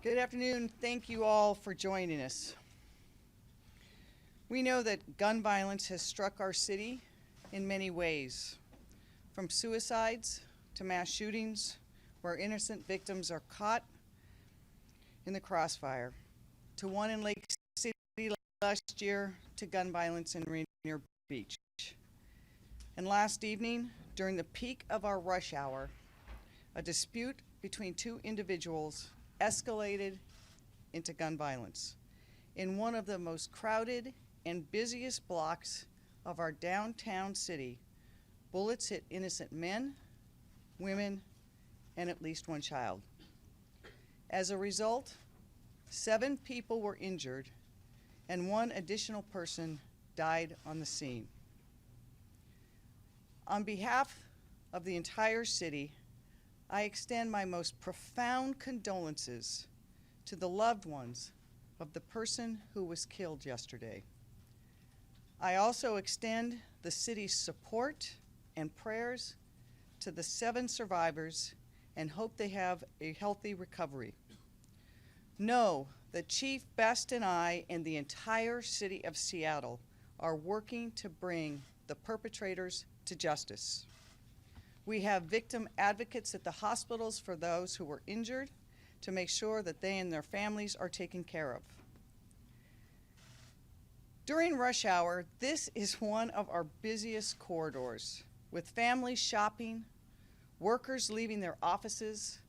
Good afternoon. Thank you all for joining us. We know that gun violence has struck our city in many ways, from suicides to mass shootings, where innocent victims are caught in the crossfire, to one in Lake City last year, to gun violence in Rainier Beach. And last evening, during the peak of our rush hour, a dispute between two individuals escalated into gun violence in one of the most crowded and busiest blocks of our downtown city. Bullets hit innocent men, women, and at least one child. As a result, 7 people were injured and 1 additional person died on the scene. On behalf of the entire city, I extend my most profound condolences to the loved ones of the person who was killed yesterday. I also extend the city's support and prayers to the 7 survivors and hope they have a healthy recovery. Know that Chief Best and I and the entire city of Seattle are working to bring the perpetrators to justice. We have victim advocates at the hospitals for those who were injured to make sure that they and their families are taken care of. During rush hour, this is one of our busiest corridors, with families shopping, workers leaving their offices,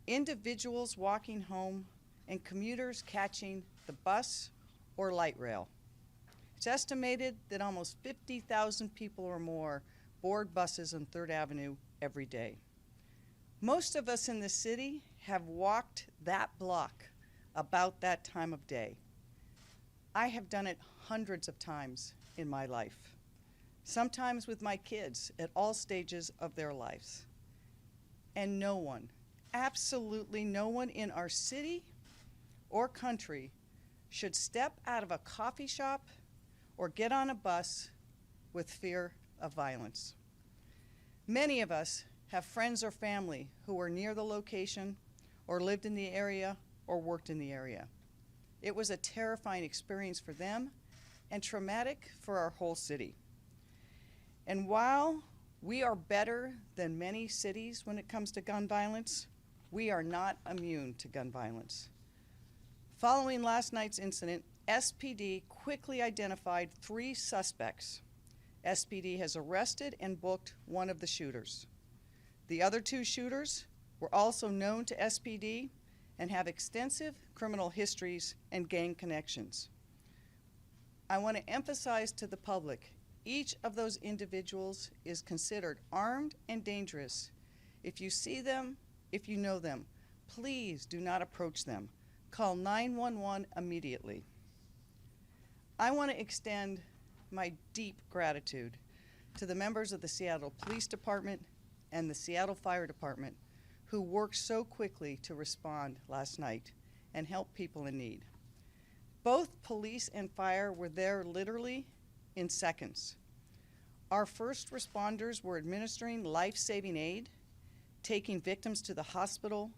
individuals walking home, and commuters catching the bus or light rail. It's estimated that almost 50,000 people or more board buses on 3rd Avenue every day. Most of us in the city have walked that block about that time of day. I have done it hundreds of times in my life, sometimes with my kids at all stages of their lives. And no one, absolutely no one in our city or country should step out of a coffee shop or get on a bus with fear of violence. Many of us have friends or family who were near the location or lived in the area or worked in the area. It was a terrifying experience for them and traumatic for our whole city. And while we are better than many cities when it comes to gun violence, we are not immune to gun violence. Following last night's incident, SPD quickly identified 3 suspects. SPD has arrested and booked one of the shooters. The other 2 shooters were also known to SPD and have extensive criminal histories and gang connections. I want to emphasize to the public, each of those individuals is considered armed and dangerous. If you see them, if you know them, please do not approach them. Call 911 immediately. I want to extend my deep gratitude to the members of the Seattle Police Department and the Seattle Fire Department who worked so quickly to respond last night and help people in need. Both police and fire were there literally in seconds. Our first responders were administering life-saving aid, taking victims to the hospital,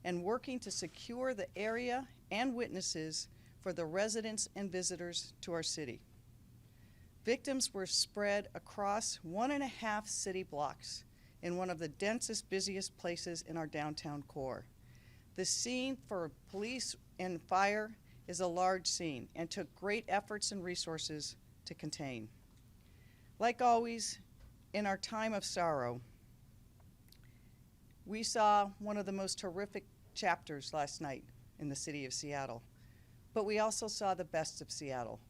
and working to secure the area and witnesses for the residents and visitors to our city. Victims were spread across 1.5 city blocks in one of the densest, busiest places in our downtown core. The scene for police and fire is a large scene and took great efforts and resources to contain. Like always, in our time of sorrow, we saw one of the most horrific chapters last night in the city of Seattle, but we also saw the best of Seattle,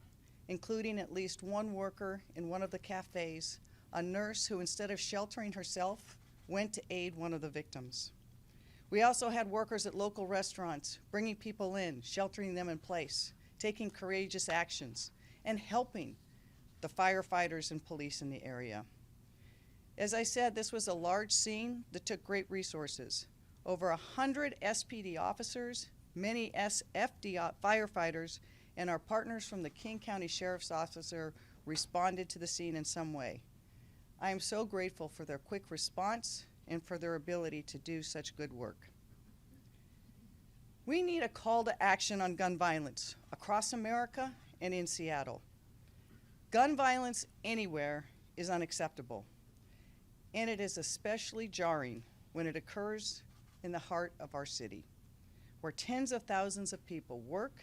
including at least one worker in one of the cafes, a nurse who, instead of sheltering herself, went to aid one of the victims. We also had workers at local restaurants bringing people in, sheltering them in place, taking courageous actions, and helping the firefighters and police in the area. As I said, this was a large scene that took great resources. Over 100 SPD officers, many SFD firefighters, and our partners from the King County Sheriff's Office responded to the scene in some way. I am so grateful for their quick response and for their ability to do such good work. We need a call to action on gun violence across America and in Seattle. Gun violence anywhere is unacceptable, and it is especially jarring when it occurs in the heart of our city, where tens of thousands of people work,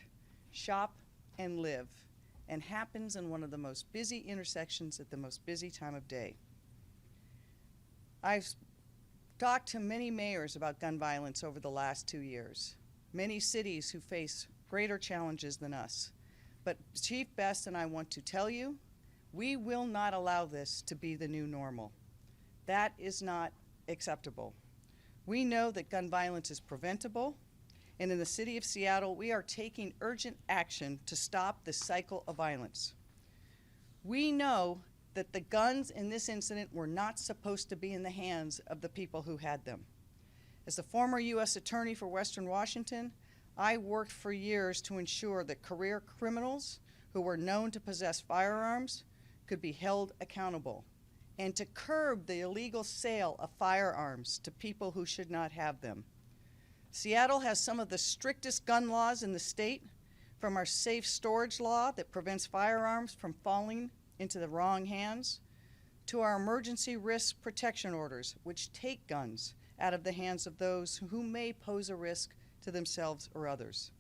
shop, and live, and happens in one of the most busy intersections at the most busy time of day. I've talked to many mayors about gun violence over the last 2 years, many cities who face greater challenges than us. But Chief Best and I want to tell you, we will not allow this to be the new normal. That is not acceptable. We know that gun violence is preventable, and in the city of Seattle, we are taking urgent action to stop this cycle of violence. We know that the guns in this incident were not supposed to be in the hands of the people who had them. As the former U.S. Attorney for Western Washington, I worked for years to ensure that career criminals who were known to possess firearms could be held accountable, and to curb the illegal sale of firearms to people who should not have them. Seattle has some of the strictest gun laws in the state, from our safe storage law that prevents firearms from falling into the wrong hands, to our emergency risk protection orders, which take guns out of the hands of those who may pose a risk to themselves or others.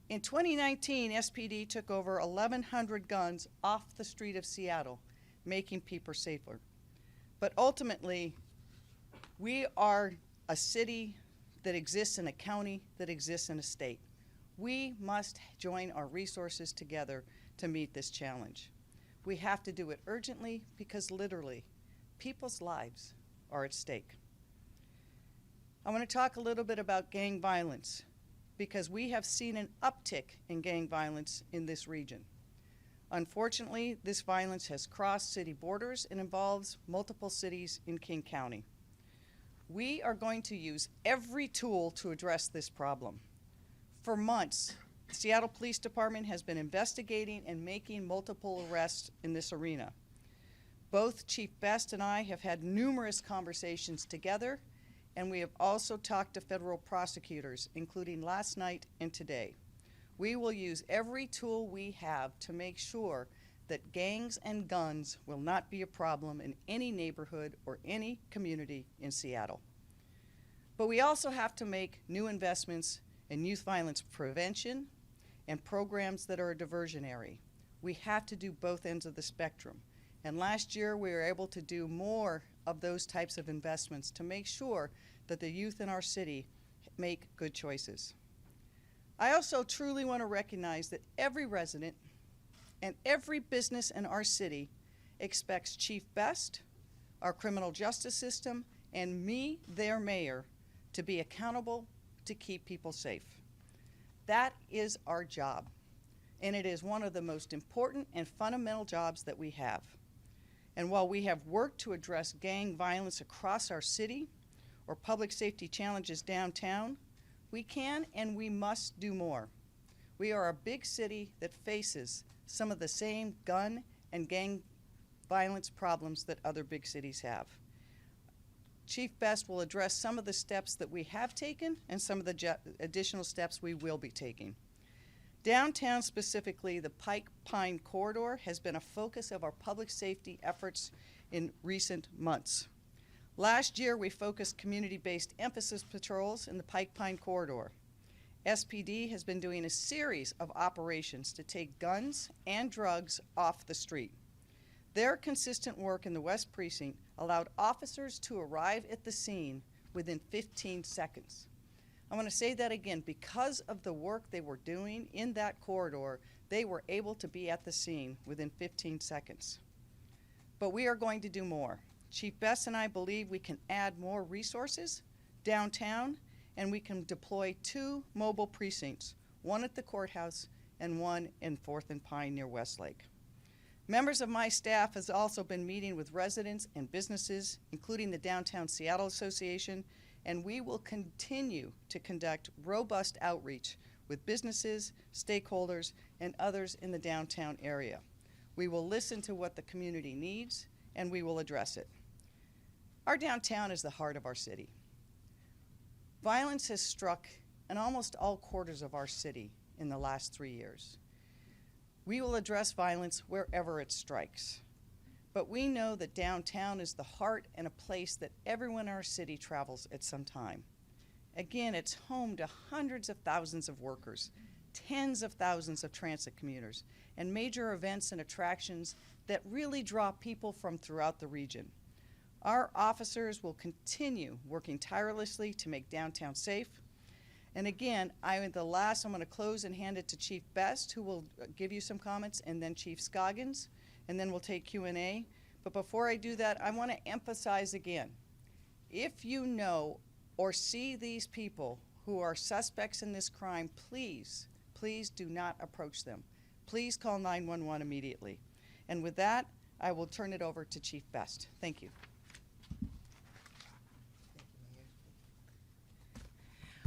In 2019, SPD took over 1,100 guns off the street of Seattle, making people safer. But ultimately, we are a city that exists in a county that exists in a state. We must join our resources together to meet this challenge. We have to do it urgently because literally, people's lives are at stake. I want to talk a little bit about gang violence because we have seen an uptick in gang violence in this region. Unfortunately, this violence has crossed city borders and involves multiple cities in King County. We are going to use every tool to address this problem. For months, the Seattle Police Department has been investigating and making multiple arrests in this arena. Both Chief Best and I have had numerous conversations together, and we have also talked to federal prosecutors, including last night and today. We will use every tool we have to make sure that gangs and guns will not be a problem in any neighborhood or any community in Seattle. But we also have to make new investments in youth violence prevention and programs that are diversionary. We have to do both ends of the spectrum. And last year we were able to do more of those types of investments to make sure that the youth in our city make good choices. I also truly want to recognize that every resident and every business in our city expects Chief Best, our criminal justice system, and me, their mayor, to be accountable to keep people safe. That is our job, and it is one of the most important and fundamental jobs that we have. And while we have worked to address gang violence across our city or public safety challenges downtown, we can and we must do more. We are a big city that faces some of the same gun and gang violence problems that other big cities have. Chief Best will address some of the steps that we have taken and some of the additional steps we will be taking. Downtown specifically, the Pike Pine Corridor has been a focus of our public safety efforts in recent months. Last year, we focused community-based emphasis patrols in the Pike Pine Corridor. SPD has been doing a series of operations to take guns and drugs off the street. Their consistent work in the West Precinct allowed officers to arrive at the scene within 15 seconds. I want to say that again. Because of the work they were doing in that corridor, they were able to be at the scene within 15 seconds. But we are going to do more. Chief Best and I believe we can add more resources downtown, and we can deploy 2 mobile precincts, one at the courthouse and one in 4th and Pine near Westlake. Members of my staff has also been meeting with residents and businesses, including the Downtown Seattle Association, and we will continue to conduct robust outreach with businesses, stakeholders, and others in the downtown area. We will listen to what the community needs, and we will address it. Our downtown is the heart of our city. Violence has struck in almost all quarters of our city in the last 3 years. We will address violence wherever it strikes. But we know that downtown is the heart and a place that everyone in our city travels at some time. Again, it's home to hundreds of thousands of workers, tens of thousands of transit commuters, and major events and attractions that really draw people from throughout the region. Our officers will continue working tirelessly to make downtown safe. And again, I'm going to close and hand it to Chief Best, who will give you some comments, and then Chief Scoggins, and then we'll take Q&A. But before I do that, I want to emphasize again, if you know or see these people who are suspects in this crime, please do not approach them. Please call 911 immediately. And with that, I will turn it over to Chief Best. Thank you.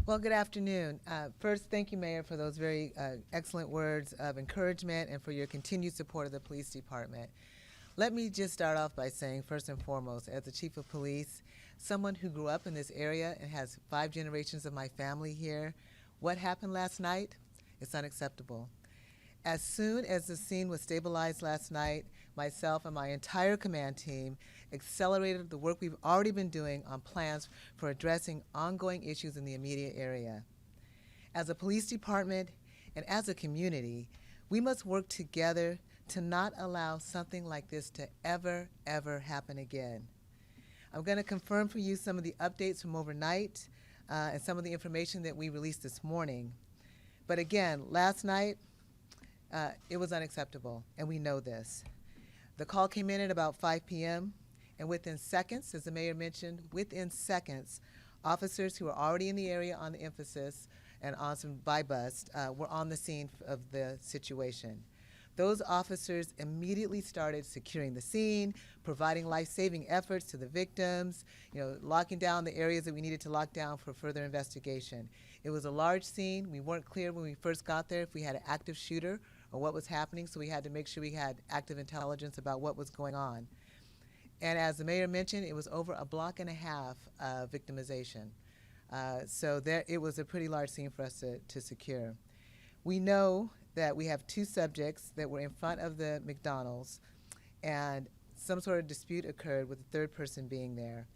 Well, good afternoon. First, thank you, Mayor, for those very excellent words of encouragement and for your continued support of the police department. Let me just start off by saying, first and foremost, as the Chief of Police, someone who grew up in this area and has 5 generations of my family here, what happened last night? It's unacceptable. As soon as the scene was stabilized last night, myself and my entire command team accelerated the work we've already been doing on plans for addressing ongoing issues in the immediate area. As a police department and as a community, we must work together to not allow something like this to ever happen again. I'm going to confirm for you some of the updates from overnight and some of the information that we released this morning. But again, last night, it was unacceptable, and we know this. The call came in at about 5 p.m., and within seconds, as the mayor mentioned, within seconds, officers who were already in the area on the emphasis and on some by bust were on the scene of the situation. Those officers immediately started securing the scene, providing life-saving efforts to the victims, locking down the areas that we needed to lock down for further investigation. It was a large scene. We weren't clear when we first got there if we had an active shooter or what was happening, so we had to make sure we had active intelligence about what was going on. And as the mayor mentioned, it was over 1.5 blocks of victimization. So it was a pretty large scene for us to secure. We know that we have 2 subjects that were in front of the McDonald's, and some sort of dispute occurred with the 3rd person being there.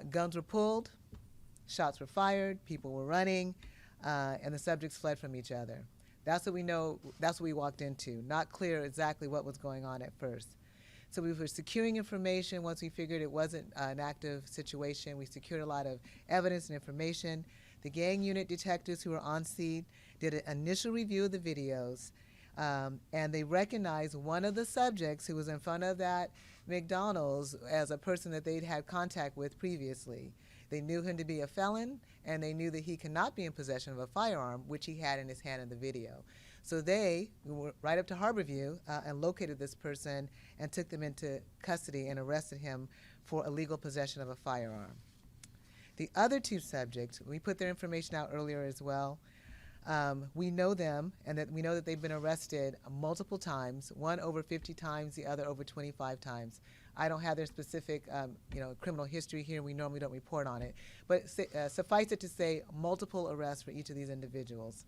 Guns were pulled, shots were fired, people were running, and the subjects fled from each other. That's what we know, that's what we walked into. Not clear exactly what was going on at first. So we were securing information. Once we figured it wasn't an active situation, we secured a lot of evidence and information. The gang unit detectives who were on scene did an initial review of the videos, and they recognized one of the subjects who was in front of that McDonald's as a person that they'd had contact with previously. They knew him to be a felon, and they knew that he could not be in possession of a firearm, which he had in his hand in the video. So they were right up to Harborview and located this person and took them into custody and arrested him for illegal possession of a firearm. The other 2 subjects, we put their information out earlier as well. We know them, and that we know that they've been arrested multiple times, one over 50 times, the other over 25 times. I don't have their specific criminal history here. We normally don't report on it. But suffice it to say, multiple arrests for each of these individuals.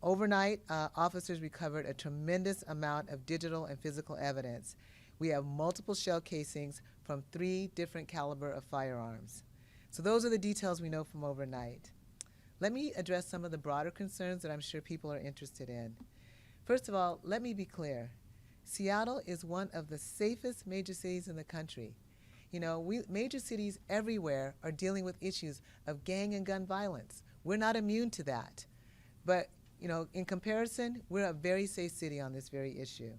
Overnight, officers recovered a tremendous amount of digital and physical evidence. We have multiple shell casings from 3 different caliber of firearms. So those are the details we know from overnight. Let me address some of the broader concerns that I'm sure people are interested in. First of all, let me be clear. Seattle is one of the safest major cities in the country. Major cities everywhere are dealing with issues of gang and gun violence. We're not immune to that. But, in comparison, we're a very safe city on this very issue.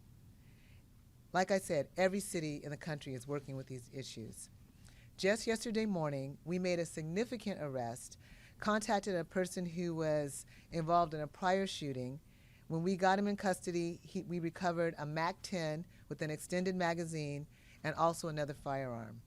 Like I said, every city in the country is working with these issues. Just yesterday morning, we made a significant arrest, contacted a person who was involved in a prior shooting. When we got him in custody, we recovered a MAC-10 with an extended magazine and also another firearm.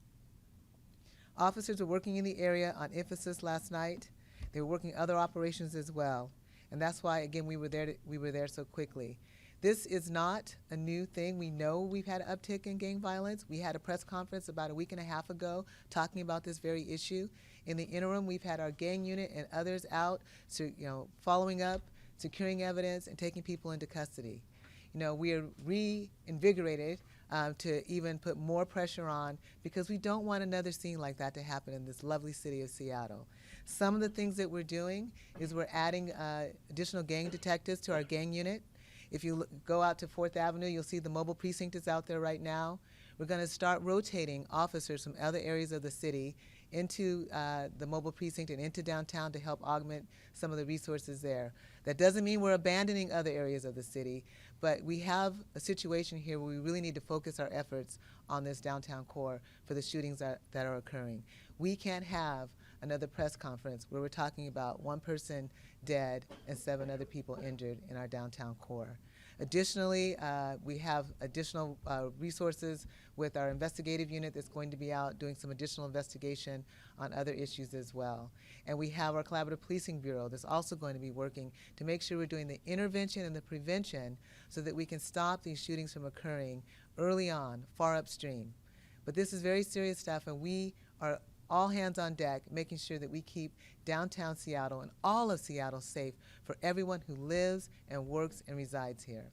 Officers were working in the area on emphasis last night. They were working other operations as well. And that's why, again, we were there so quickly. This is not a new thing. We know we've had an uptick in gang violence. We had a press conference about 1.5 weeks ago talking about this very issue. In the interim, we've had our gang unit and others out, following up, securing evidence, and taking people into custody. We are reinvigorated to even put more pressure on because we don't want another scene like that to happen in this lovely city of Seattle. Some of the things that we're doing is we're adding additional gang detectives to our gang unit. If you go out to 4th Avenue, you'll see the mobile precinct is out there right now. We're going to start rotating officers from other areas of the city into the mobile precinct and into downtown to help augment some of the resources there. That doesn't mean we're abandoning other areas of the city, but we have a situation here where we really need to focus our efforts on this downtown core for the shootings that are occurring. We can't have another press conference where we're talking about one person dead and 7 other people injured in our downtown core. Additionally, we have additional resources with our investigative unit that's going to be out doing some additional investigation on other issues as well. And we have our Collaborative Policing Bureau that's also going to be working to make sure we're doing the intervention and the prevention so that we can stop these shootings from occurring early on, far upstream. But this is very serious stuff, and we are all hands on deck, making sure that we keep downtown Seattle and all of Seattle safe for everyone who lives and works and resides here.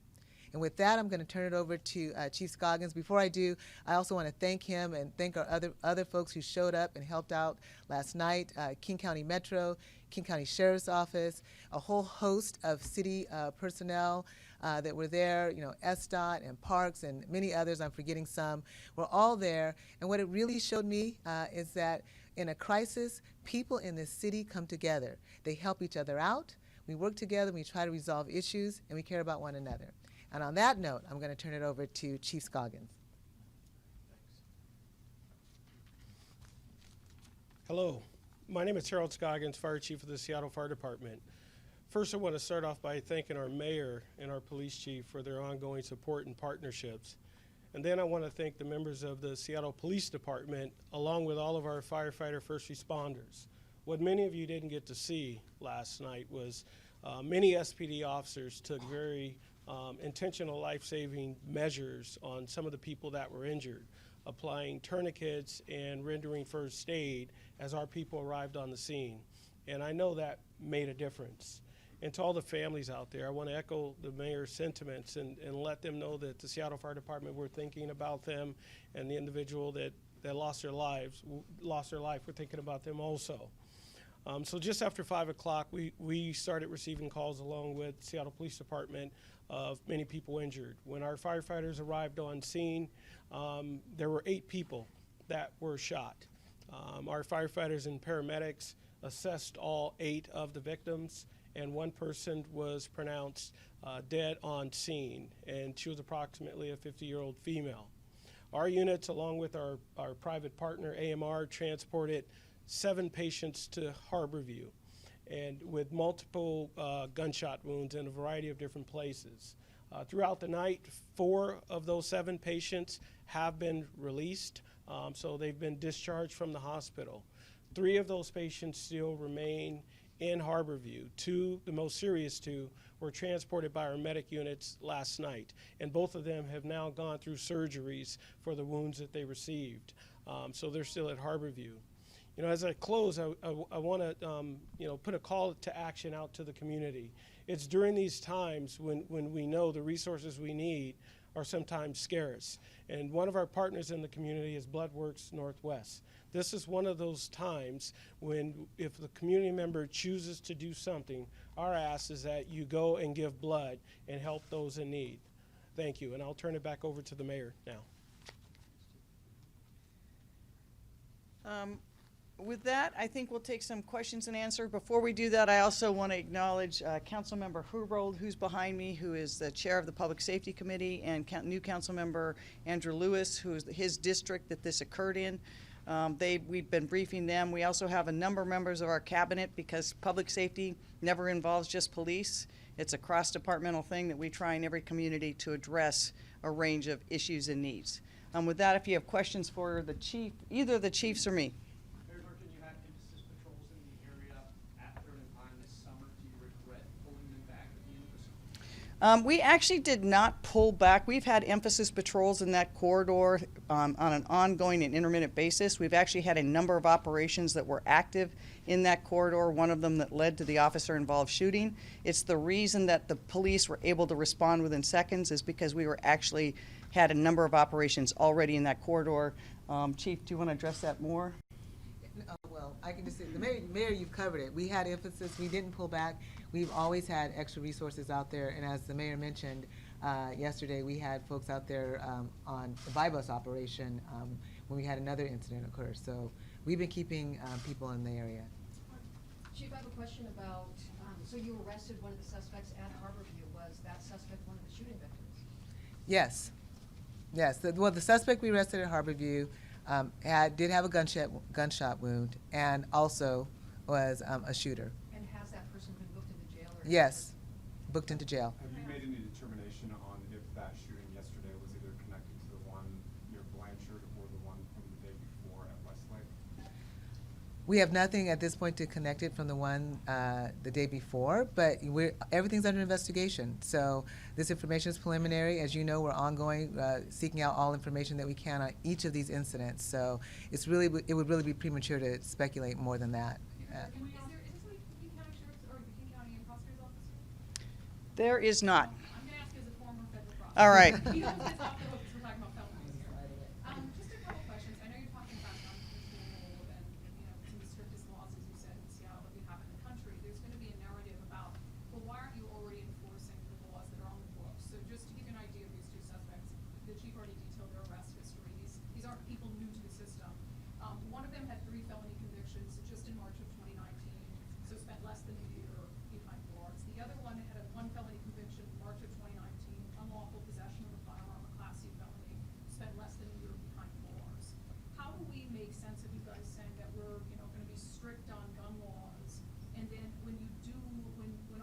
And with that, I'm going to turn it over to Chief Scoggins. Before I do, I also want to thank him and thank our other folks who showed up and helped out last night, King County Metro, King County Sheriff's Office, a whole host of city personnel that were there, SDOT and Parks and many others, I'm forgetting some, were all there. And what it really showed me is that in a crisis, people in this city come together. They help each other out. We work together, we try to resolve issues, and we care about one another. And on that note, I'm going to turn it over to Chief Scoggins. Hello, my name is Harold Scoggins, Fire Chief of the Seattle Fire Department. First, I want to start off by thanking our mayor and our police chief for their ongoing support and partnerships. And then I want to thank the members of the Seattle Police Department, along with all of our firefighter first responders. What many of you didn't get to see last night was many SPD officers took very intentional life-saving measures on some of the people that were injured, applying tourniquets and rendering first aid as our people arrived on the scene. And I know that made a difference. And to all the families out there, I want to echo the mayor's sentiments and let them know that the Seattle Fire Department, we're thinking about them, and the individual that lost their life, we're thinking about them also. So just after 5 o'clock, we started receiving calls along with Seattle Police Department of many people injured. When our firefighters arrived on scene, there were 8 people that were shot. Our firefighters and paramedics assessed all 8 of the victims, and 1 person was pronounced dead on scene, and she was approximately a 50-year-old female. Our units, along with our private partner, AMR, transported 7 patients to Harborview, and with multiple gunshot wounds in a variety of different places. Throughout the night, 4 of those 7 patients have been released, so they've been discharged from the hospital. 3 of those patients still remain in Harborview. 2, the most serious 2, were transported by our medic units last night, and both of them have now gone through surgeries for the wounds that they received. So they're still at Harborview. As I close, I want to put a call to action out to the community. It's during these times when we know the resources we need are sometimes scarce. And one of our partners in the community is Bloodworks Northwest. This is one of those times when, if the community member chooses to do something, our ask is that you go and give blood and help those in need. Thank you, and I'll turn it back over to the mayor now. With that, I think we'll take some questions and answers. Before we do that, I also want to acknowledge Councilmember Herbold, who's behind me, who is the chair of the Public Safety Committee, and new Councilmember Andrew Lewis, who is his district that this occurred in. We've been briefing them. We also have a number of members of our cabinet, because public safety never involves just police. It's a cross-departmental thing that we try in every community to address a range of issues and needs. With that, if you have questions for the chief, either of the chiefs or me. Mayor Durkan, you had emphasis patrols in the area at 3rd and Pine this summer. Do you regret pulling them back at the end of the We actually did not pull back. We've had emphasis patrols in that corridor on an ongoing and intermittent basis. We've actually had a number of operations that were active in that corridor, one of them that led to the officer-involved shooting. It's the reason that the police were able to respond within seconds is because we were actually had a number of operations already in that corridor. Chief, do you want to address that more? Well, I can just say, the mayor, you've covered it. We had emphasis, we didn't pull back. We've always had extra resources out there, and as the mayor mentioned, yesterday we had folks out there on the buy-bus operation when we had another incident occur. So we've been keeping people in the area. Chief, I have a question about, so you arrested one of the suspects at Harborview. Was that suspect one of the shooting victims? Yes. Yes. The suspect we arrested at Harborview did have a gunshot wound and also was a shooter. And has that person been booked into jail? Or Yes, booked into jail. Have you made any determination on if that shooting yesterday was either connected to the one near Blanchard or the one from the day before at Westlake? We have nothing at this point to connect it from the one the day before, but everything's under investigation. So this information is preliminary. As you know, we're ongoing, seeking out all information that we can on each of these incidents. So it would really be premature to speculate more than that. Is this like King County Sheriff's or the King County Prosecutor's Office? There is not. I'm gonna ask you as a former federal prosecutor. All right. You don't get off the hook because we're talking about felonies here. Just a couple questions. I know you're talking about gun control and, some of the strictest laws, as you said, in Seattle that we have in the country. There's gonna be a narrative about, well, why aren't you already enforcing the laws that are on the books? So just to give you an idea of these two suspects, the chief already detailed their arrest history. These aren't people new to the system. One of them had 3 felony convictions just in March of 2019, so spent less than a year behind bars. The other one had 1 felony conviction in March of 2019, unlawful possession of a firearm, a Class C felony, spent less than a year behind bars. How do we make sense of you guys saying that we're, going to be strict on gun laws, and then when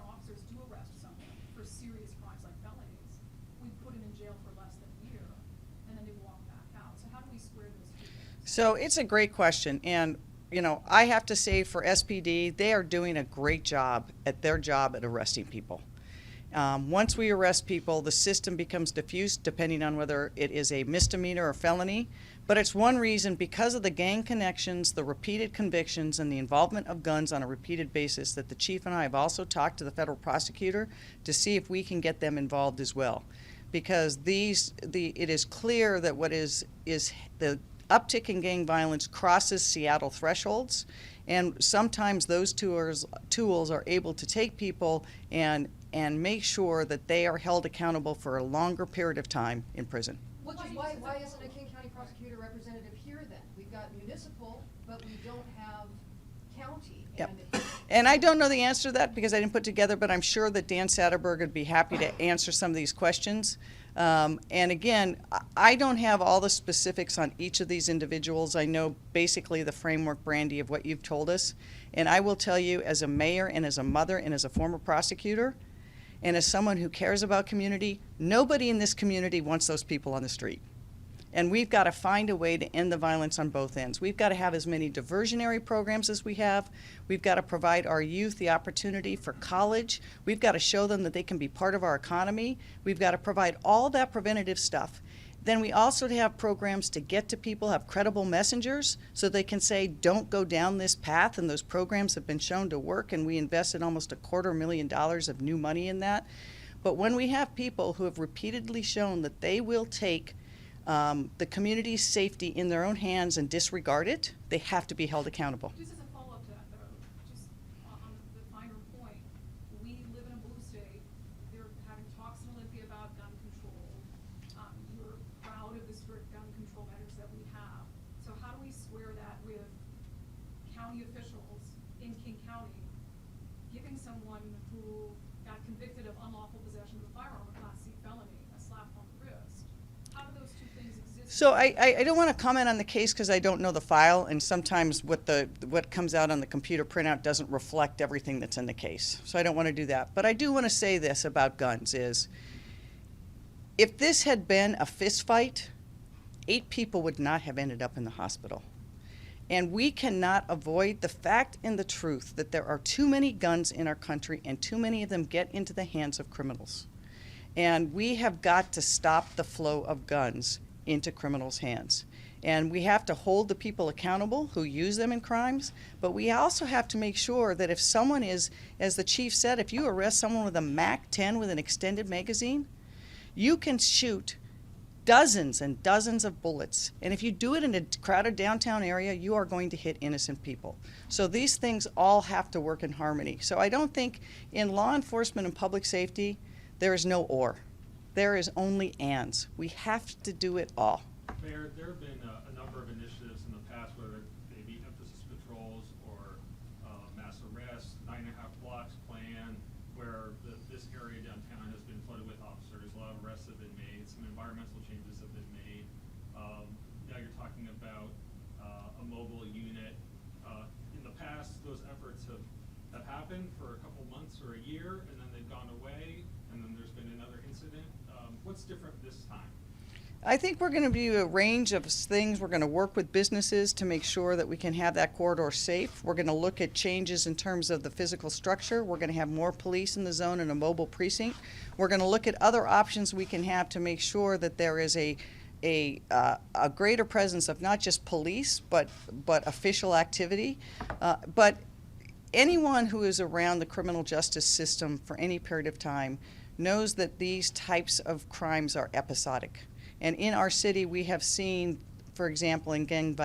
officers do arrest someone for serious crimes like felonies, we put them in jail for less than a year, and then they walk back out? So how do we square those two things? So it's a great question, and I have to say for SPD, they are doing a great job at their job at arresting people. Once we arrest people, the system becomes diffused depending on whether it is a misdemeanor or felony. But it's one reason, because of the gang connections, the repeated convictions, and the involvement of guns on a repeated basis, that the chief and I have also talked to the federal prosecutor to see if we can get them involved as well. Because it is clear that what is the uptick in gang violence crosses Seattle thresholds, and sometimes those tools are able to take people and make sure that they are held accountable for a longer period of time in prison. Which is why isn't a King County prosecutor representative here then? We've got municipal, but we don't have county. Yep. And And I don't know the answer to that because I didn't put together, but I'm sure that Dan Satterberg would be happy to answer some of these questions. And again, I don't have all the specifics on each of these individuals. I know basically the framework, Brandy, of what you've told us. And I will tell you, as a mayor and as a mother and as a former prosecutor and as someone who cares about community, nobody in this community wants those people on the street. And we've got to find a way to end the violence on both ends. We've got to have as many diversionary programs as we have. We've got to provide our youth the opportunity for college. We've got to show them that they can be part of our economy. We've got to provide all that preventative stuff. Then we also have programs to get to people, have credible messengers, so they can say, don't go down this path, and those programs have been shown to work, and we invested almost $250,000 of new money in that. But when we have people who have repeatedly shown that they will take the community's safety in their own hands and disregard it, they have to be held accountable. Just as a follow-up to that, though, just on the finer point, we live in a blue state. They're having talks in Olympia about gun control. You're proud of the strict gun control measures that we have. So how do we square that with county officials in King County giving someone who got convicted of unlawful possession of a firearm, a Class C felony, a slap on the wrist? How do those two things exist? So I don't want to comment on the case because I don't know the file, and sometimes what comes out on the computer printout doesn't reflect everything that's in the case. So I don't want to do that. But I do want to say this about guns is, if this had been a fist fight, 8 people would not have ended up in the hospital. And we cannot avoid the fact and the truth that there are too many guns in our country and too many of them get into the hands of criminals. And we have got to stop the flow of guns into criminals' hands. And we have to hold the people accountable who use them in crimes, but we also have to make sure that if someone is, as the chief said, if you arrest someone with a MAC-10 with an extended magazine, you can shoot dozens and dozens of bullets. And if you do it in a crowded downtown area, you are going to hit innocent people. So these things all have to work in harmony. So I don't think in law enforcement and public safety, there is no or. There is only ands. We have to do it all. Mayor, there have been a number of initiatives in the past, whether they be emphasis patrols or mass arrests, 9.5 blocks plan, where this area downtown has been flooded with officers. A lot of arrests have been made. Some environmental changes have been made. Now you're talking about a mobile unit. In the past, those efforts have happened for a couple months or a year, and then they've gone away, and then there's been another incident. What's different this time? I think we're going to do a range of things. We're going to work with businesses to make sure that we can have that corridor safe. We're going to look at changes in terms of the physical structure. We're going to have more police in the zone and a mobile precinct. We're going to look at other options we can have to make sure that there is a greater presence of not just police, but official activity. But anyone who is around the criminal justice system for any period of time knows that these types of crimes are episodic. And in our city, we have seen, for example, in gang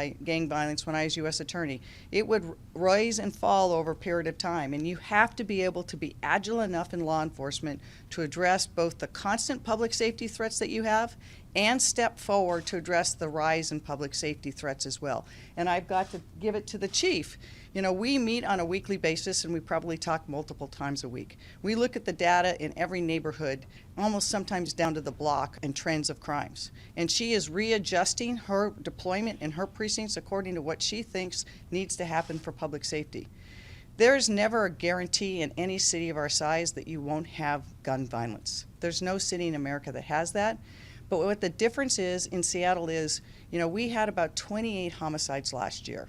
violence, when I was U.S. Attorney, it would rise and fall over a period of time. And you have to be able to be agile enough in law enforcement to address both the constant public safety threats that you have and step forward to address the rise in public safety threats as well. And I've got to give it to the chief. You know, we meet on a weekly basis, and we probably talk multiple times a week. We look at the data in every neighborhood, almost sometimes down to the block, and trends of crimes. And she is readjusting her deployment in her precincts according to what she thinks needs to happen for public safety. There is never a guarantee in any city of our size that you won't have gun violence. There's no city in America that has that. But what the difference is in Seattle is, you know, we had about 28 homicides last year.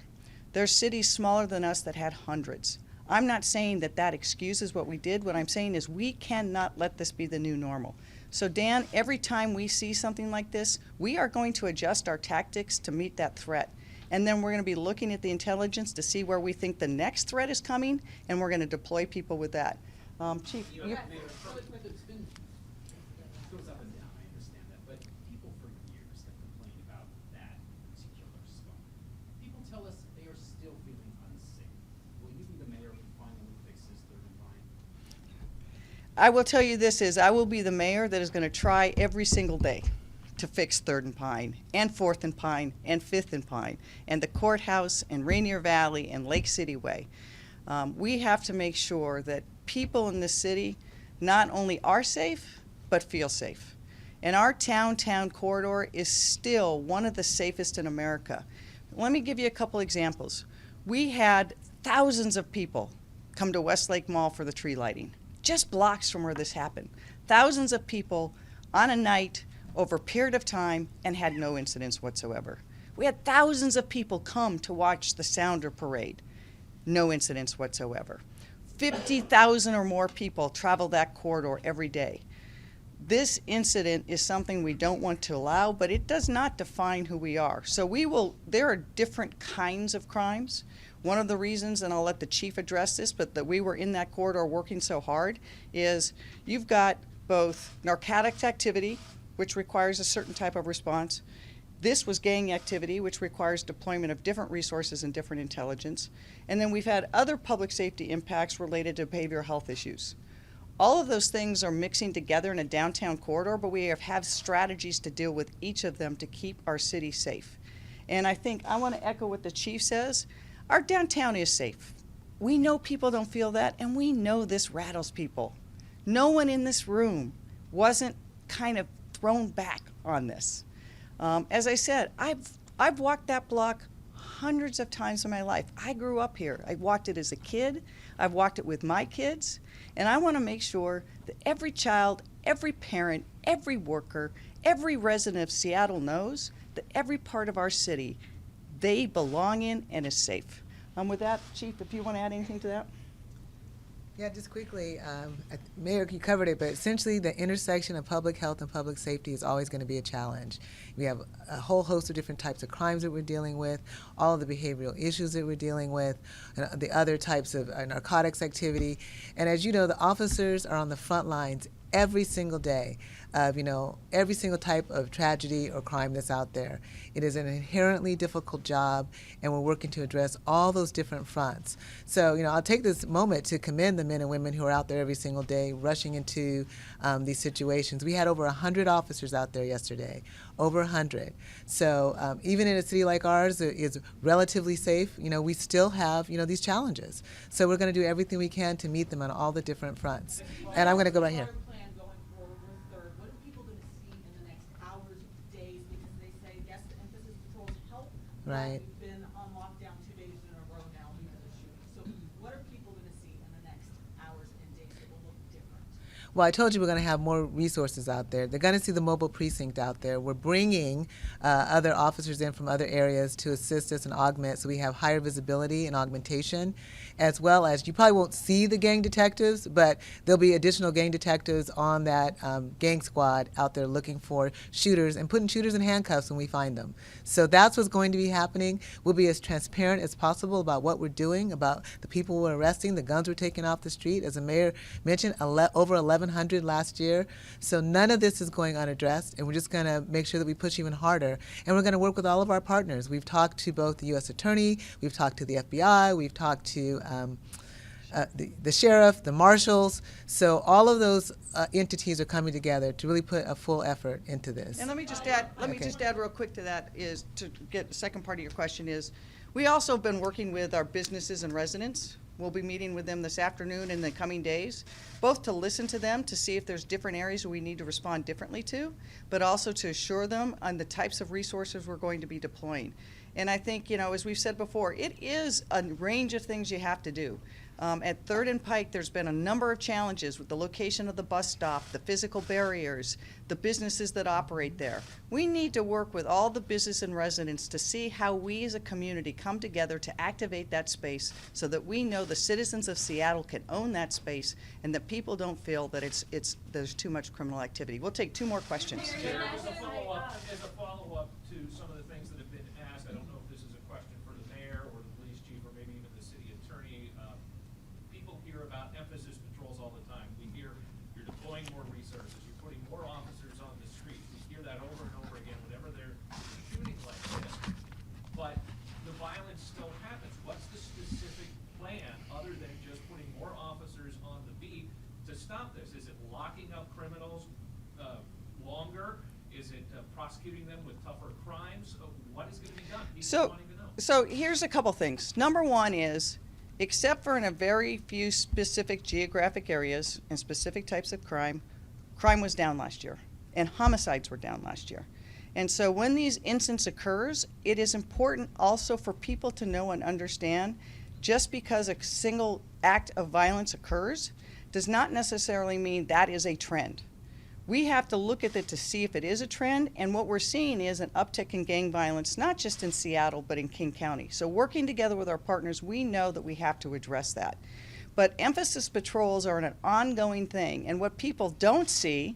There's cities smaller than us that had hundreds. I'm not saying that that excuses what we did. What I'm saying is we cannot let this be the new normal. So Dan, every time we see something like this, we are going to adjust our tactics to meet that threat. And then we're going to be looking at the intelligence to see where we think the next threat is coming, and we're going to deploy people with that. Chief, you. Mayor, it's been, goes up and down, I understand that, but people for years have complained about that particular spot. People tell us they are still feeling unsafe. Will you be the mayor who finally fixes Third and Vine? I will tell you this is, I will be the mayor that is going to try every single day to fix Third and Pine, and Fourth and Pine, and Fifth and Pine, and the courthouse, and Rainier Valley, and Lake City Way. We have to make sure that people in this city not only are safe, but feel safe. And our town corridor is still one of the safest in America. Let me give you a couple examples. We had thousands of people come to Westlake Mall for the tree lighting, just blocks from where this happened. Thousands of people on a night over a period of time and had no incidents whatsoever. We had thousands of people come to watch the Sounder Parade, no incidents whatsoever. 50,000 or more people travel that corridor every day. This incident is something we don't want to allow, but it does not define who we are. So there are different kinds of crimes. One of the reasons, and I'll let the chief address this, but that we were in that corridor working so hard, is you've got both narcotics activity, which requires a certain type of response. This was gang activity, which requires deployment of different resources and different intelligence. And then we've had other public safety impacts related to behavioral health issues. All of those things are mixing together in a downtown corridor, but we have strategies to deal with each of them to keep our city safe. And I think I want to echo what the chief says. Our downtown is safe. We know people don't feel that, and we know this rattles people. No one in this room wasn't kind of thrown back on this. As I said, I've walked that block hundreds of times in my life. I grew up here. I walked it as a kid. I've walked it with my kids. And I want to make sure that every child, every parent, every worker, every resident of Seattle knows that every part of our city they belong in and is safe. With that, Chief, if you want to add anything to that? Yeah, just quickly, Mayor, you covered it, but essentially the intersection of public health and public safety is always going to be a challenge. We have a whole host of different types of crimes that we're dealing with, all of the behavioral issues that we're dealing with, and the other types of narcotics activity. And as you know, the officers are on the front lines every single day of, every single type of tragedy or crime that's out there. It is an inherently difficult job, and we're working to address all those different fronts. So, I'll take this moment to commend the men and women who are out there every single day rushing into these situations. We had over 100 officers out there yesterday, over 100. So even in a city like ours that is relatively safe, we still have, these challenges. So we're going to do everything we can to meet them on all the different fronts. And I'm going to go right here. Plan going forward on the 3rd. What are people going to see in the next hours, days? Because they say, yes, the emphasis patrols help. but Right. We've been on lockdown 2 days in a row now due to the shooting. So what are people going to see in the next hours and days that will look different? Well, I told you we're going to have more resources out there. They're going to see the mobile precinct out there. We're bringing other officers in from other areas to assist us and augment, so we have higher visibility and augmentation, as well as you probably won't see the gang detectives, but there'll be additional gang detectives on that gang squad out there looking for shooters and putting shooters in handcuffs when we find them. So that's what's going to be happening. We'll be as transparent as possible about what we're doing, about the people we're arresting, the guns we're taking off the street. As the mayor mentioned, over 1,100 last year. So none of this is going unaddressed, and we're just going to make sure that we push even harder. And we're going to work with all of our partners. We've talked to both the U.S. Attorney, we've talked to the FBI, we've talked to the sheriff, the marshals. So all of those entities are coming together to really put a full effort into this. And let me just add real quick to that, is to get the second part of your question is, we also have been working with our businesses and residents. We'll be meeting with them this afternoon and the coming days, both to listen to them to see if there's different areas we need to respond differently to, but also to assure them on the types of resources we're going to be deploying. And I think, as we've said before, it is a range of things you have to do. At 3rd and Pike, there's been a number of challenges with the location of the bus stop, the physical barriers, the businesses that operate there. We need to work with all the business and residents to see how we as a community come together to activate that space so that we know the citizens of Seattle can own that space and that people don't feel that there's too much criminal activity. We'll take 2 more questions. Chair, as a follow-up to some of the things that have been asked, I don't know if this is a question for the mayor or the police chief or maybe even the city attorney. People hear about emphasis patrols all the time. We hear you're deploying more resources, you're putting more officers on the street. We hear that over and over again whenever they're shooting like this. But the violence still happens. What's the specific plan other than just putting more officers on the beat to stop this? Is it locking up criminals longer? Is it prosecuting them with tougher crimes? What is going to be done? People wanting to know. So here's a couple things. Number one is, except for in a very few specific geographic areas and specific types of crime was down last year, and homicides were down last year. And so when these incidents occurs, it is important also for people to know and understand, just because a single act of violence occurs does not necessarily mean that is a trend. We have to look at it to see if it is a trend, and what we're seeing is an uptick in gang violence, not just in Seattle, but in King County. So working together with our partners, we know that we have to address that. But emphasis patrols are an ongoing thing, and what people don't see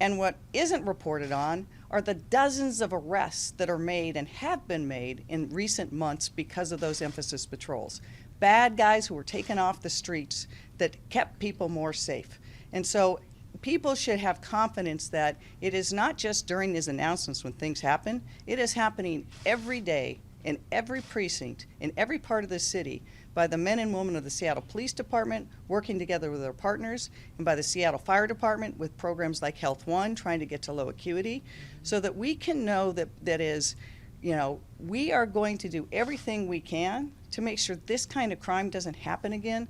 and what isn't reported on are the dozens of arrests that are made and have been made in recent months because of those emphasis patrols. Bad guys who were taken off the streets that kept people more safe. And so people should have confidence that it is not just during these announcements when things happen. It is happening every day in every precinct, in every part of the city, by the men and women of the Seattle Police Department, working together with their partners, and by the Seattle Fire Department with programs like Health One, trying to get to low acuity, so that we can know that we are going to do everything we can to make sure this kind of crime doesn't happen again.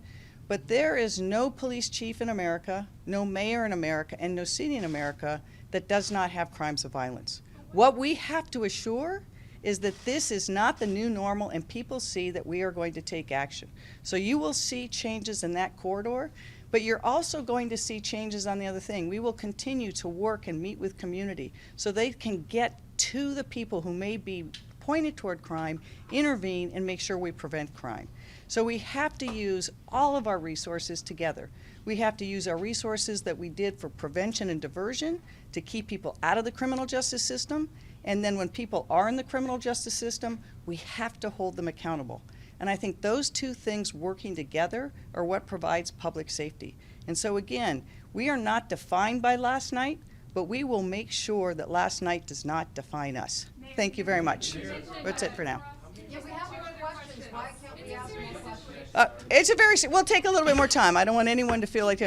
But there is no police chief in America, no mayor in America, and no city in America that does not have crimes of violence. What we have to assure is that this is not the new normal, and people see that we are going to take action. So you will see changes in that corridor, but you're also going to see changes on the other thing. We will continue to work and meet with community so they can get to the people who may be pointed toward crime, intervene, and make sure we prevent crime. So we have to use all of our resources together. We have to use our resources that we did for prevention and diversion to keep people out of the criminal justice system. And then when people are in the criminal justice system, we have to hold them accountable. And I think those two things working together are what provides public safety. And so again, we are not defined by last night, but we will make sure that last night does not define us. Thank you very much. That's it for now. Yeah, we have more questions. Why can't we ask more questions? It's a very, we'll take a little bit more time. I don't want anyone to feel like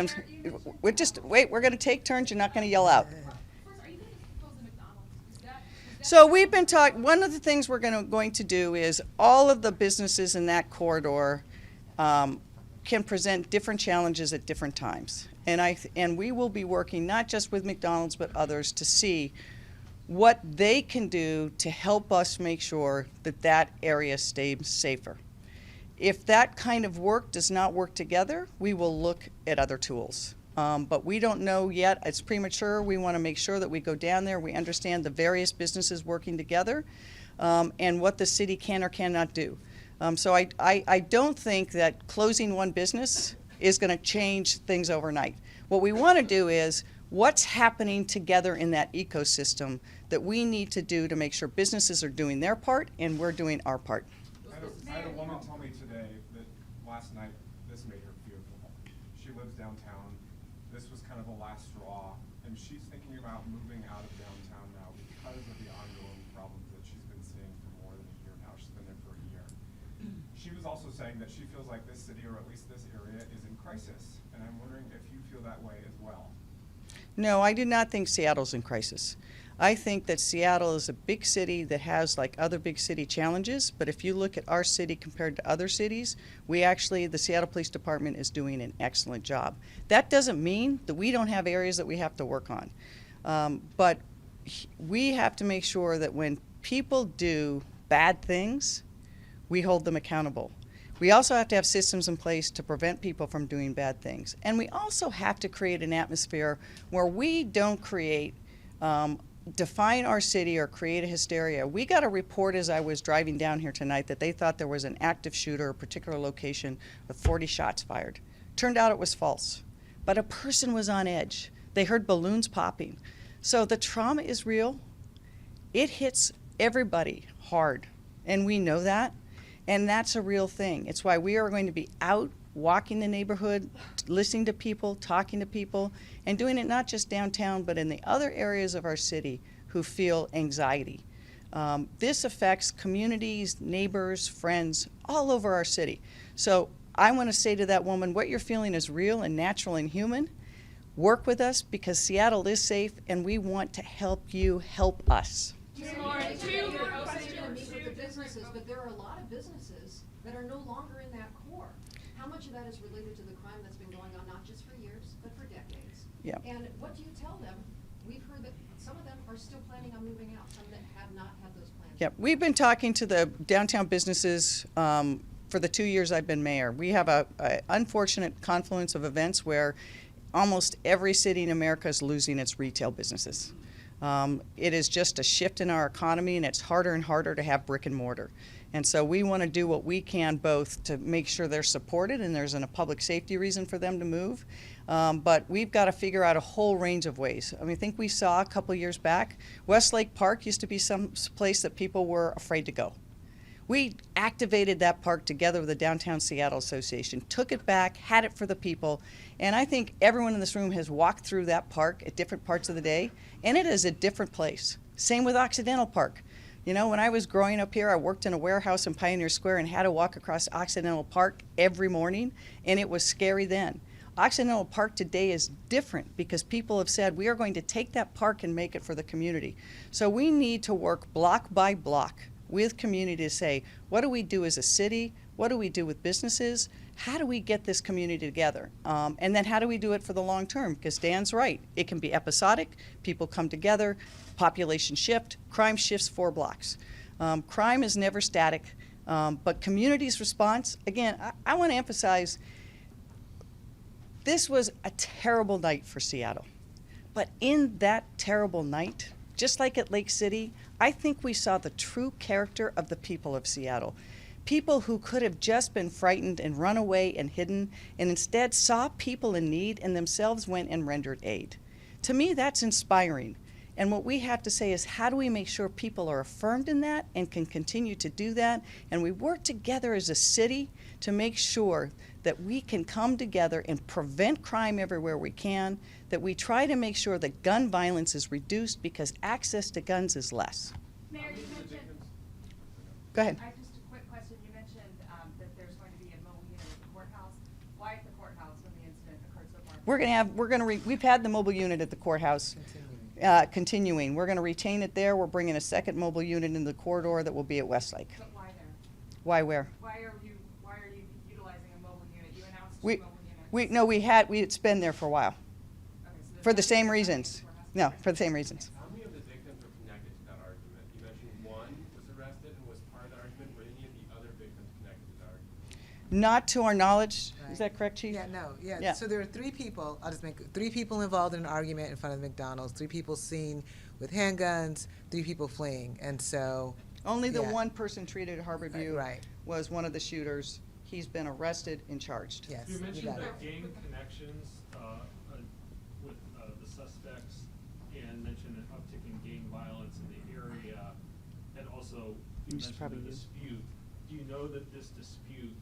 we're just, wait, we're going to take turns. You're not going to yell out. First, are you going to close the McDonald's? Is that So we've been talking, one of the things we're going to do is all of the businesses in that corridor can present different challenges at different times. And we will be working not just with McDonald's but others to see what they can do to help us make sure that that area stays safer. If that kind of work does not work together, we will look at other tools. But we don't know yet. It's premature. We want to make sure that we go down there, we understand the various businesses working together, and what the city can or cannot do. So I don't think that closing one business is going to change things overnight. What we want to do is what's happening together in that ecosystem that we need to do to make sure businesses are doing their part and we're doing our part. I had a woman tell me today that last night this made her fearful. She lives downtown. This was kind of the last straw, and she's thinking about moving out of downtown now because of the ongoing problems that she's been seeing for more than a year now. She's been there for a year. She was also saying that she feels like this city, or at least this area, is in crisis, and I'm wondering if you feel that way as well. No, I do not think Seattle's in crisis. I think that Seattle is a big city that has like other big city challenges, but if you look at our city compared to other cities, the Seattle Police Department is doing an excellent job. That doesn't mean that we don't have areas that we have to work on. But we have to make sure that when people do bad things, we hold them accountable. We also have to have systems in place to prevent people from doing bad things. And we also have to create an atmosphere where we don't define our city or create a hysteria. We got a report as I was driving down here tonight that they thought there was an active shooter, a particular location, with 40 shots fired. Turned out it was false. But a person was on edge. They heard balloons popping. So the trauma is real. It hits everybody hard, and we know that. And that's a real thing. It's why we are going to be out walking the neighborhood, listening to people, talking to people, and doing it not just downtown, but in the other areas of our city who feel anxiety. This affects communities, neighbors, friends, all over our city. So I want to say to that woman, what you're feeling is real and natural and human. Work with us because Seattle is safe, and we want to help you help us. You're saying you're going to meet with the businesses, but there are a lot of businesses that are no longer in that core. How much of that is related to the crime that's been going on, not just for years, but for decades? Yeah. And what do you tell them? We've heard that some of them are still planning on moving out, some that have not had those plans. Yeah, we've been talking to the downtown businesses for the 2 years I've been mayor. We have a unfortunate confluence of events where almost every city in America is losing its retail businesses. It is just a shift in our economy, and it's harder and harder to have brick and mortar. And so we want to do what we can both to make sure they're supported and there's a public safety reason for them to move. But we've got to figure out a whole range of ways. I mean, I think we saw a couple years back, Westlake Park used to be some place that people were afraid to go. We activated that park together with the Downtown Seattle Association, took it back, had it for the people, and I think everyone in this room has walked through that park at different parts of the day, and it is a different place. Same with Occidental Park. You know, when I was growing up here, I worked in a warehouse in Pioneer Square and had to walk across Occidental Park every morning, and it was scary then. Occidental Park today is different because people have said we are going to take that park and make it for the community. So we need to work block by block with community to say, what do we do as a city? What do we do with businesses? How do we get this community together? And then how do we do it for the long term? Because Dan's right. It can be episodic. People come together, population shift, crime shifts 4 blocks. Crime is never static, but community's response, again, I want to emphasize, this was a terrible night for Seattle. But in that terrible night, just like at Lake City, I think we saw the true character of the people of Seattle. People who could have just been frightened and run away and hidden, and instead saw people in need and themselves went and rendered aid. To me, that's inspiring. And what we have to say is, how do we make sure people are affirmed in that and can continue to do that? And we work together as a city to make sure that we can come together and prevent crime everywhere we can, that we try to make sure that gun violence is reduced because access to guns is less. Mayor, you mentioned, Go ahead. just a quick question. You mentioned that there's going to be a mobile unit at the courthouse. Why at the courthouse when the incident occurred so far? We've had the mobile unit at the courthouse. Continuing. We're going to retain it there. We're bringing a second mobile unit in the corridor that will be at Westlake. But why there? Why where? Why are you utilizing a mobile unit? You announced We, two mobile units. it's been there for a while. Okay, so there's For the nothing same that's reasons. happening at the No, courthouse? for the same reasons. How many of the victims are connected to that argument? You mentioned one was arrested and was part of the argument. Were any of the other victims connected to the argument? Not to our knowledge. Is Right. that correct, Chief? Yeah. So there are three people, three people involved in an argument in front of the McDonald's, three people seen with handguns, three people fleeing, and so. Only the Yeah. one person treated at Harbor View Right. was one of the shooters. He's been arrested and charged. Yes, You you mentioned got the it. gang connections with the suspects, and mentioned an uptick in gang violence in the area, and also you Which is mentioned probably the you. dispute. Do you know that this dispute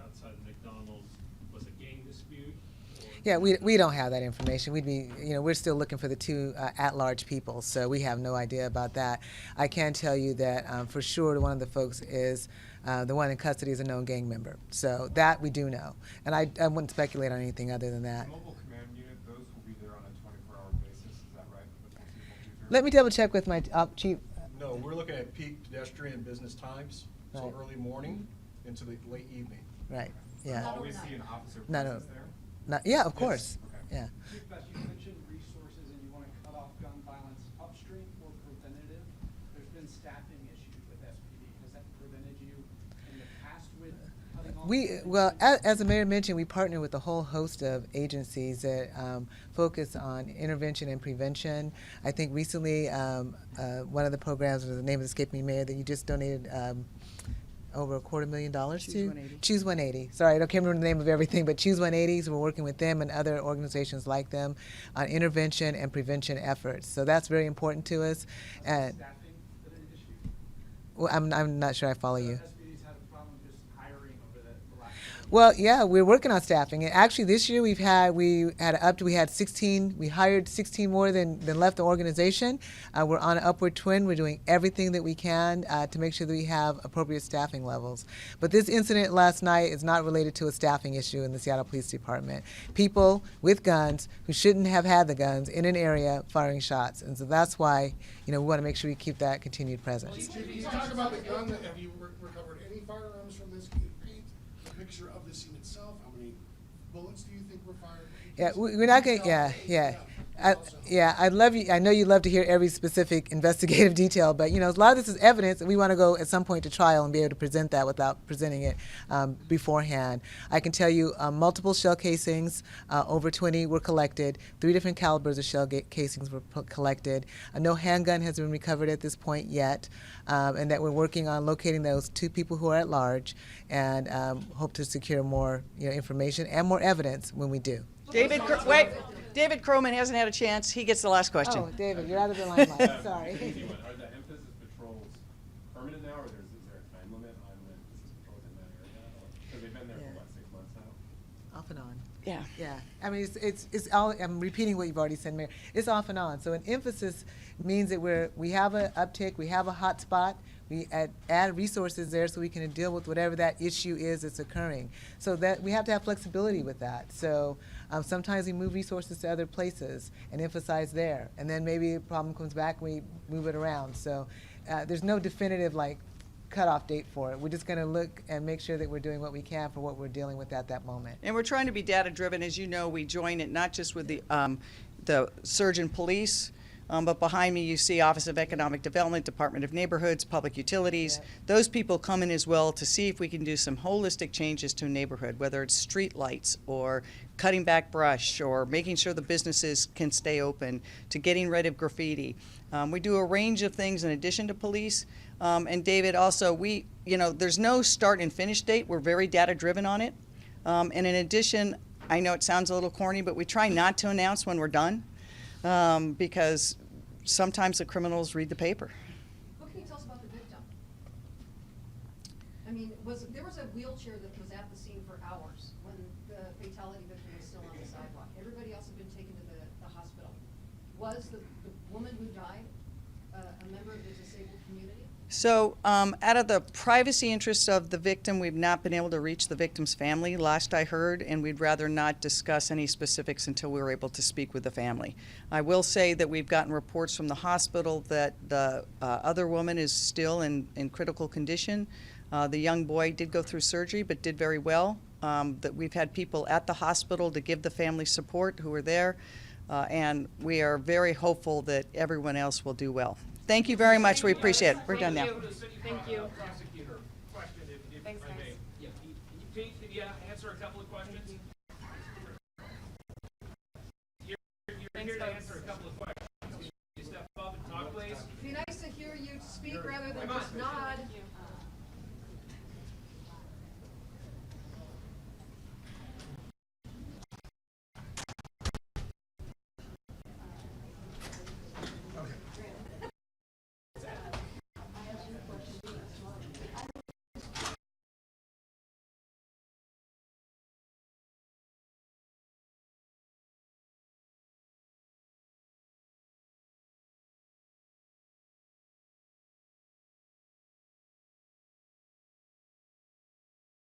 outside of McDonald's was a gang dispute? Or Yeah, we don't have that information. We're still looking for the two at-large people, so we have no idea about that. I can tell you that for sure one of the folks is, the one in custody is a known gang member. So that we do know. And I wouldn't speculate on anything other than that. The mobile command unit, those will be there on a 24-hour basis, is that right? With the foreseeable future? Let me double check with my chief. No, we're looking at peak pedestrian business times, so Right. early morning into the late evening. Right, So yeah. always see an officer No, no. presence there? Yeah, of course, Okay. yeah. Chief Best, you mentioned resources and you want to cut off gun violence upstream or preventative. There's been staffing issues with SPD. Has that prevented you in the past with cutting off? As the mayor mentioned, we partner with a whole host of agencies that focus on intervention and prevention. I think recently, one of the programs, the name is escaping me, Mayor, that you just donated over $250,000 Choose to? 180. Choose 180. Sorry, I can't remember the name of everything, but Choose 180. So we're working with them and other organizations like them on intervention and prevention efforts. So that's very important to us. And Staffing been an issue? well, I'm not sure I follow you. SPD's had a problem just hiring over the last. Well, yeah, we're working on staffing. And actually, this year we had 16. We hired 16 more than left the organization. We're on an upward trend. We're doing everything that we can to make sure that we have appropriate staffing levels. But this incident last night is not related to a staffing issue in the Seattle Police Department. People with guns who shouldn't have had the guns in an area firing shots, and so that's why we want to make sure we keep that continued presence. Chief, can you talk about the gun? Have you recovered any firearms from this? Can you paint a picture of the scene itself? How many bullets do you think were fired? Yeah, we're not going. Yeah. I'd love you. I know you'd love to hear every specific investigative detail, but a lot of this is evidence, and we want to go at some point to trial and be able to present that without presenting it beforehand. I can tell you multiple shell casings, over 20 were collected. 3 different calibers of shell casings were collected. No handgun has been recovered at this point yet, and that we're working on locating those 2 people who are at large, and hope to secure more information and more evidence when we do. David Croman hasn't had a chance. He gets the last question. Oh, David, you're out of the limelight. Sorry. Are the emphasis patrols permanent now, or is there a time limit on when emphasis patrols in that area? Because they've been there for, 6 months now? Off and on. Yeah. Yeah. I mean, it's all, I'm repeating what you've already said, Mayor. It's off and on. So an emphasis means that we have an uptick, we have a hot spot, we add resources there so we can deal with whatever that issue is that's occurring. So that we have to have flexibility with that. So sometimes we move resources to other places and emphasize there. And then maybe a problem comes back and we move it around. So there's no definitive cutoff date for it. We're just going to look and make sure that we're doing what we can for what we're dealing with at that moment. And we're trying to be data driven. As you know, we join it not just with the surgeon police, But behind me, you see Office of Economic Development, Department of Neighborhoods, Public Utilities. Those people come in as well to see if we can do some holistic changes to a neighborhood, whether it's street lights or cutting back brush or making sure the businesses can stay open, to getting rid of graffiti. We do a range of things in addition to police. And David, also, there's no start and finish date. We're very data driven on it. And in addition, I know it sounds a little corny, but we try not to announce when we're done. Because sometimes the criminals read the paper. What can you tell us about the victim? I mean, there was a wheelchair that was at the scene for hours when the fatality victim was still on the sidewalk. Everybody else had been taken to the hospital. Was the woman who died a member of the disabled community? So out of the privacy interests of the victim, we've not been able to reach the victim's family, last I heard, and we'd rather not discuss any specifics until we were able to speak with the family. I will say that we've gotten reports from the hospital that the other woman is still in critical condition. The young boy did go through surgery but did very well. That we've had people at the hospital to give the family support who are there, and we are very hopeful that everyone else will do well. Thank you very much. We appreciate it. We're done now. Thank you. Prosecutor, question if Thanks, I may. guys. Yeah, Pete, can you answer a couple of questions? You're Thanks, here to folks. answer a couple of questions. Can you step up and talk, please? It'd be nice to hear you speak rather than just nod.